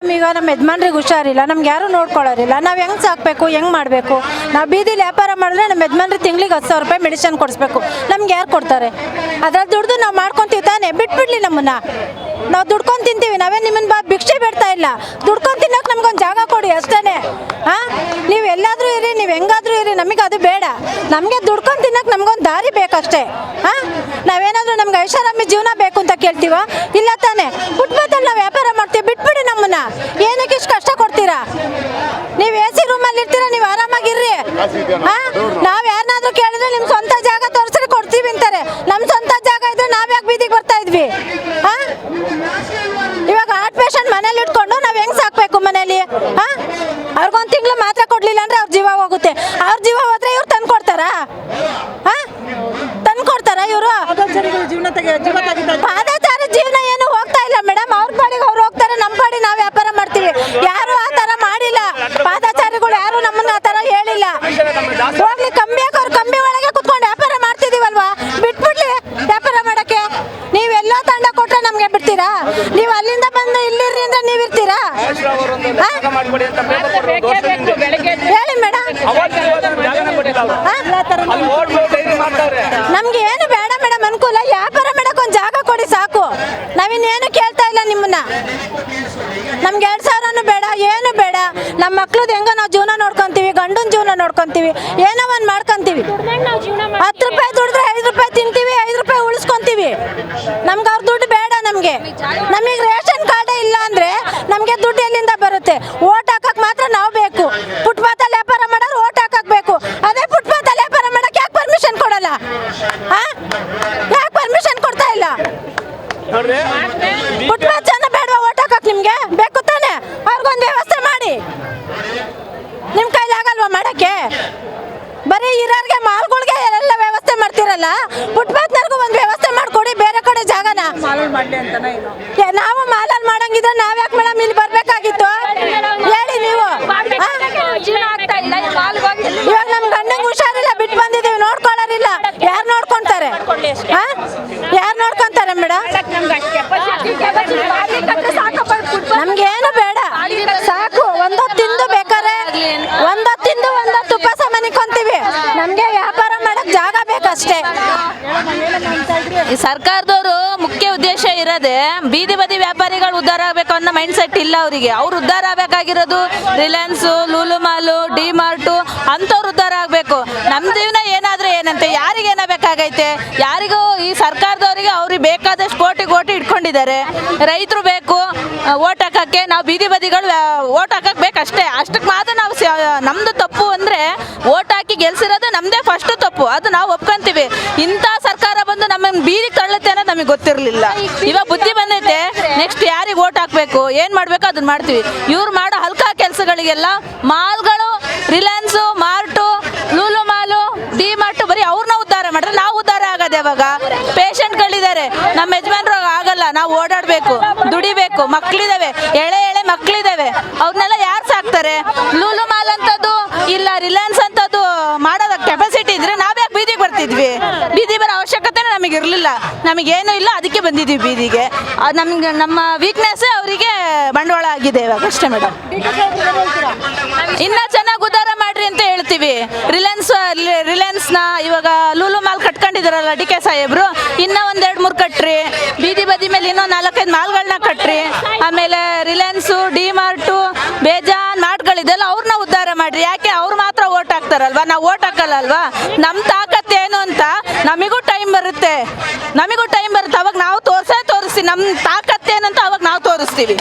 ಈಗ ನಮ್ಮ ಯಜಮಾನ್ರಿಗೆ ಹುಷಾರಿಲ್ಲ, ನಮ್ಗೆ ಯಾರು ನೋಡ್ಕೊಳ್ಳೋರಿಲ್ಲ, ನಾವು ಹೆಂಗೆ ಸಾಕಬೇಕು, ಹೆಂಗೆ ಮಾಡಬೇಕು? ನಾವು ಬೀದಿಲಿ ವ್ಯಾಪಾರ ಮಾಡಿದ್ರೆ ನಮ್ಮ ಯಜಮಾನ್ರಿಗೆ ತಿಂಗಳಿಗೆ 10,000 ರೂಪಾಯಿ ಮೆಡಿಸಿನ್ ಕೊಡಿಸ್ಬೇಕು, ನಮ್ಗೆ ಯಾರು ಕೊಡ್ತಾರೆ? ಅದ್ರಲ್ಲಿ ದುಡ್ದು ನಾವು ಮಾಡ್ಕೊತೀವಿ ತಾನೇ, ಬಿಟ್ಬಿಡ್ಲಿ ನಮ್ಮನ್ನ. ನಾವು ದುಡ್ಕೊಂಡು ತಿಂತೀವಿ, ನಾವೇ ನಿಮ್ಮನ್ನ ಭಿಕ್ಷೆ ಬೇಡ್ತಾ ಇಲ್ಲ. ದುಡ್ಕೊಂಡು ತಿನ್ನೋಕೆ ನಮ್ಗೊಂದು ಜಾಗ ಕೊಡಿ ಅಷ್ಟೇ. ಹಾಂ, ನೀವು ಎಲ್ಲಾದರೂ ಇರಿ, ನೀವು ಹೆಂಗಾದರೂ ಇರಿ, ನಮಗೆ ಅದು ಬೇಡ. ನಮಗೆ ದುಡ್ಕೊಂಡು ತಿನ್ನೋಕೆ ನಮಗೊಂದು ದಾರಿ ಬೇಕಷ್ಟೇ. ಹಾಂ, ನಾವೇನಾದರೂ ನಮ್ಗೆ ಐಷಾರಾಮಿ ಜೀವನ ಬೇಕು ಅಂತ ಕೇಳ್ತೀವ? ಇಲ್ಲ ತಾನೇ. ಫುಟ್ಪಾತಲ್ಲಿ ನಾವು ವ್ಯಾಪಾರ ಮಾಡ್ತೀವಿ, ಬಿಟ್ಬಿಡಿ ನಮ್ಮನ್ನ. ಏನಕ್ಕೆ ಇಷ್ಟು ಕಷ್ಟ ಕೊಡ್ತೀರಾ? ನೀವು AC ರೂಮಲ್ಲಿ ಇರ್ತೀರಾ, ನೀವು ಆರಾಮಾಗಿರ್ರಿ. ಹಾಂ, ನಾವು ಯಾರನ್ನಾದ್ರೂ ಕೇಳಿದ್ರೆ ನಿಮ್ಮ ಸ್ವಂತ ಜಾಗ ತೋರಿಸ್ರಿ ಕೊಡ್ತೀವಿ ಅಂತಾರೆ. ನಮ್ಮ ಸ್ವಂತ ಜಾಗ ಇದ್ರೆ ನಾವು ಯಾಕೆ ಬೀದಿಗೆ ಬರ್ತಾ ಇದ್ವಿ? ಹಾಂ, ಇವಾಗ ಹಾರ್ಟ್ ಪೇಷಂಟ್ ಮನೇಲಿ ಇಟ್ಕೊಂಡು ನಾವು ಹೆಂಗೆ ಸಾಕಬೇಕು ಮನೇಲಿ? ಹಾಂ, ಅವ್ರಿಗೊಂದು ತಿಂಗಳು ಮಾತ್ರ ಕೊಡಲಿಲ್ಲ ಅಂದರೆ ಅವ್ರ ಜೀವ ಹೋಗುತ್ತೆ. ಅವ್ರ ಜೀವ ಹೋದ್ರೆ ಇವ್ರು ತಂದು ಕೊಡ್ತಾರಾ? ಹಾಂ, ತಂದು ಕೊಡ್ತಾರಾ ಇವರು? ಪಾದಚಾರಿ ಜೀವನ ಏನು ಹೋಗ್ತಾ ಇಲ್ಲ ಮೇಡಮ್. ಅವ್ರ ಪಾಡಿಗೆ ಅವ್ರು ಹೋಗ್ತಾರೆ, ನಮ್ಮ ಪಾಡಿಗೆ ನಾವು ವ್ಯಾಪಾರ ಮಾಡ್ತೀವಿ. ಯಾರು ಆ ಥರ ಮಾಡಿಲ್ಲ, ಪಾದಚಾರಿಗಳು ಯಾರು ನಮ್ಮನ್ನ ಆ ಥರ ಹೇಳಿಲ್ಲ. ಹೋಗ್ಲಿ, ಕಂಬಿ ಹಾಕೋರು ಕಂಬಿ ಒಳಗೆ ಕುತ್ಕೊಂಡು ವ್ಯಾಪಾರ ಮಾಡ್ತಿದೀವಲ್ವಾ, ಬಿಟ್ಬಿಡ್ಲಿ ವ್ಯಾಪಾರ ಮಾಡಕ್ಕೆ. ನೀವೆಲ್ಲೋ ತಂಡ ಕೊಟ್ರೆ ನಮ್ಗೆ ಬಿಡ್ತೀರಾ? ನೀವು ಅಲ್ಲಿಂದ ಬಂದು ಇಲ್ಲಿರ್ರಿ ಅಂದ್ರೆ ನೀವು ಇರ್ತೀರಾ? ಹೇಳಿ ಮೇಡಮ್. ನಮ್ಗೆ ಏನು ಬೇಡ ಮೇಡಮ್, ಅನುಕೂಲ ವ್ಯಾಪಾರ ಮಾಡಕ್ಕೆ ಒಂದು ಜಾಗ ಕೊಡಿ ಸಾಕು. ನಾವಿನ್ನೇನು ಕೇಳ್ತಾ ಇಲ್ಲ ನಿಮ್ಮನ್ನ. ನಮ್ಗೆ 2,000 ಬೇಡ, ಏನು ಬೇಡ. ನಮ್ಮ ಮಕ್ಳದ್ದು ಹೆಂಗ ನಾವು ಜೀವನ ನೋಡ್ಕೊಂತೀವಿ, ಗಂಡನ ಜೀವನ ನೋಡ್ಕೊಂತೀವಿ, ಏನೋ ಒಂದು ಮಾಡ್ಕೊಂತೀವಿ. 10 ರೂಪಾಯಿ ದುಡಿದ್ರೆ 5 ರೂಪಾಯಿ ತಿಂತೀವಿ, 5 ರೂಪಾಯಿ ಉಳಿಸ್ಕೊಂತೀವಿ. ನಮ್ಗೆ ಅವ್ರ ದುಡ್ಡು ಬೇಡ. ನಮಗೆ ರೇಷನ್ ಕಾರ್ಡೇ ಇಲ್ಲ ಅಂದ್ರೆ ನಮಗೆ ದುಡ್ಡು ಎಲ್ಲಿಂದ ಬರುತ್ತೆ? ಓಟ್ ಹಾಕಕ್ ಮಾತ್ರ ನಾವು ಬೇಕು. ಫುಟ್ಪಾತಲ್ಲಿ ವ್ಯಾಪಾರ ಮಾಡೋರು ಓಟ್ ಹಾಕಕ್ ಬೇಕು. ಅದೇ ಫುಟ್ಪಾತಲ್ಲಿ ವ್ಯಾಪಾರ ಮಾಡಕ್ಕೆ ಯಾಕೆ ಪರ್ಮಿಷನ್ ಕೊಡಲ್ಲ? ಯಾಕೆ ಪರ್ಮಿಷನ್ ಕೊಡ್ತಾ ಇಲ್ಲ? ಫುಟ್ಪಾತ್ ಜನ ಬೇಡವಾ ಓಟ್ ಹಾಕಕ್? ನಿಮ್ಗೆ ಬೇಕು ತಾನೆ? ಅವ್ರಿಗೊಂದು ವ್ಯವಸ್ಥೆ ಮಾಡಿ. ನಿಮ್ ಕೈಲಿ ಆಗಲ್ವಾ ಮಾಡಕ್ಕೆ? ಬರೀ ಇರೋರ್ಗೆ ಮಾಲ್ಗಳಿಗೆ ಎಲ್ಲ ವ್ಯವಸ್ಥೆ ಮಾಡ್ತಿರಲ್ಲ, ಫುಟ್ಪಾತ್ನರ್ಗೂ ಒಂದು ವ್ಯವಸ್ಥೆ ಮಾಡ್ಕೊಡಿ. ಬೇರೆ ಕಡೆ ಜಾಗನ ನಾವು ಮಾಲಲ್ಲಿ ಮಾಡಂಗಿದ್ರೆ ನಾವ್ ಯಾಕೆ ಮೇಡಮ್ ಇಲ್ಲಿ ಬರ್ಬೇಕಾಗಿತ್ತು? ಹೇಳಿ ನೀವು. ಇವಾಗ ನಮ್ ಗಂಡಂಗೆ ಹುಷಾರಿಲ್ಲ, ಬಿಟ್ಟು ಬಂದಿದೀವಿ, ನೋಡ್ಕೊಳ್ಳೋರಿಲ್ಲ. ಯಾರು ನೋಡ್ಕೊಂತಾರೆ? ಯಾರು ನೋಡ್ಕೊಂತಾರೆ ಮೇಡಮ್? ನಮ್ಗೇನು ಬೇಡ, ಸಾಕು. ಒಂದೊತ್ತು ತಿಂದು ಬೇಕಾರೆ ಒಂದೊತ್ತು ತಿಂದು ಒಂದೊತ್ತು ಉಪವಾಸ ಮನಿಕೊಂತೀವಿ. ನಮ್ಗೆ ವ್ಯಾಪಾರ ಮಾಡಕ್ ಜಾಗ ಬೇಕಷ್ಟೇ. ಈ ಸರ್ಕಾರದವರು ಮುಖ್ಯ ಉದ್ದೇಶ ಇರೋದೇ ಬೀದಿ ಬದಿ ವ್ಯಾಪಾರಿಗಳು ಉದ್ಧಾರ ಆಗಬೇಕು ಅನ್ನೋ ಮೈಂಡ್ ಸೆಟ್ ಇಲ್ಲ ಅವರಿಗೆ. ಅವ್ರು ಉದ್ಧಾರ ಆಗಬೇಕಾಗಿರೋದು ರಿಲಯನ್ಸು, ಲೂಲು ಮಾಲು, ಡಿ ಮಾರ್ಟು ಅಂಥವ್ರು ಉದ್ಧಾರ ಆಗಬೇಕು. ನಮ್ಮ ಜೀವನ ಏನಾದ್ರೆ ಏನಂತೆ, ಯಾರಿಗೆ ಏನಾಗಬೇಕಾಗೈತೆ? ಯಾರಿಗೂ ಈ ಸರ್ಕಾರದವರಿಗೆ ಅವ್ರಿಗೆ ಬೇಕಾದಷ್ಟು ಕೋಟಿ ಇಟ್ಕೊಂಡಿದ್ದಾರೆ. ರೈತರು ಬೇಕು ಓಟ್ ಹಾಕಕ್ಕೆ, ನಾವು ಬೀದಿ ಬದಿಗಳು ಓಟ್ ಹಾಕಕ್ಕೆ ಬೇಕಷ್ಟೇ. ಅಷ್ಟಕ್ಕೆ ಮಾತ್ರ ನಾವು ನಮ್ದು ತಪ್ಪು ಅಂದರೆ ಓಟ್ ಹಾಕಿ ಗೆಲ್ಸಿರೋದು ನಮ್ಮದೇ ಫಸ್ಟ್ ತಪ್ಪು. ಅದು ನಾವು ಒಪ್ಕೊಂತೀವಿ. ಇಂಥ ಸರ್ಕಾರ ಬಂದು ನಮ್ಮನ್ನು ಬೀದಿಗೆ ತಳ್ಳುತ್ತೆ ಅನ್ನೋದು ನಮಗೆ ಗೊತ್ತಿರಲಿಲ್ಲ. ಇವಾಗ ಬುದ್ಧಿ ಬಂದೈತೆ, ನೆಕ್ಸ್ಟ್ ಯಾರಿಗೆ ಓಟ್ ಹಾಕಬೇಕು, ಏನು ಮಾಡಬೇಕು ಅದನ್ನ ಮಾಡ್ತೀವಿ. ಇವ್ರು ಮಾಡೋ ಹಲ್ಕಾ ಕೆಲಸಗಳಿಗೆಲ್ಲ ಮಾಲ್ಗಳು, ರಿಲಯನ್ಸು, ಮಾರ್ಟು, ಲೂಲು ಮಾಲು, ಡಿ ಮಾರ್ಟು ಬರೀ ಅವ್ರನ್ನ ಉದ್ಧಾರ ಮಾಡಿದ್ರೆ ನಾವು ಉದ್ಧಾರ ಆಗೋದು ಯಾವಾಗ? ಪೇಷಂಟ್ಗಳಿದ್ದಾರೆ, ನಮ್ಮ ಯಜಮಾನ್ರು ಆಗಲ್ಲ, ನಾವು ಓಡಾಡಬೇಕು, ದುಡಿಬೇಕು, ಮಕ್ಕಳಿದ್ದಾವೆ, ಎಳೆ ಮಕ್ಕಳಿದ್ದಾವೆ, ಅವ್ರನ್ನೆಲ್ಲ ಯಾರು ಸಾಕ್ತಾರೆ? ಲೂಲು ಮಾಲ್ ಅಂತದ್ದು ಇಲ್ಲ, ರಿಲಯನ್ಸ್ ಅಂತದ್ದು ಮಾಡೋದ ಕೆಪಾಸಿಟಿ ಇದ್ರೆ ನಾವ್ಯಾಕೆ ಬೀದಿಗೆ ಬರ್ತಿದ್ವಿ? ಬೀದಿ ಬರೋ ಅವಶ್ಯಕತೆ ನಮಗೆ ಇರಲಿಲ್ಲ, ನಮಗೇನು ಇಲ್ಲ, ಅದಕ್ಕೆ ಬಂದಿದ್ದೀವಿ ಬೀದಿಗೆ. ನಮ್ಗೆ ನಮ್ಮ ವೀಕ್ನೆಸ್ ಅವರಿಗೆ ಬಂಡವಾಳ ಆಗಿದೆ ಇವಾಗ ಅಷ್ಟೇ ಮೇಡಮ್. ಇನ್ನೂ ಚೆನ್ನಾಗಿ ಉದ್ಧಾರ ಮಾಡ್ರಿ ಅಂತ ಹೇಳ್ತೀವಿ. ರಿಲಯನ್ಸ್ನ ಇವಾಗ ಲೂಲು ಮಾಲ್ ಕಟ್ಕೊಂಡಿದಾರಲ್ಲ ಡಿ ಕೆ ಸಾಹೇಬ್ರು, ಇನ್ನೂ 1-2-3 ಕಟ್ರಿ. ಬೀದಿ ಬದಿ ಮೇಲೆ ಇನ್ನೂ 4-5 ಮಾಲ್ಗಳನ್ನ ಕಟ್ರಿ. ಆಮೇಲೆ ರಿಲಯನ್ಸು, ಡಿ ಮಾರ್ಟು, ಬೇಜಾನ್ ಮಾರ್ಟ್ಗಳಿದೆಲ್ಲ ಅವ್ರನ್ನ ಉದ್ಧಾರ ಮಾಡ್ರಿ. ಯಾಕೆ ಅವ್ರು ಮಾತ್ರ ಓಟ್ ಹಾಕ್ತಾರಲ್ವಾ, ನಾವು ಓಟ್ ಹಾಕಲ್ಲ ಅಲ್ವಾ? ನಮ್ಮ ತಾಕತ್ತೇನು ಅಂತ ನಮಗೂ ಟೈಮ್ ಬರುತ್ತೆ. ಅವಾಗ ನಾವು ತೋರಿಸಿ ನಮ್ಮ ತಾಕತ್ತೇನಂತ ಅವಾಗ ನಾವು ತೋರಿಸ್ತೀವಿ.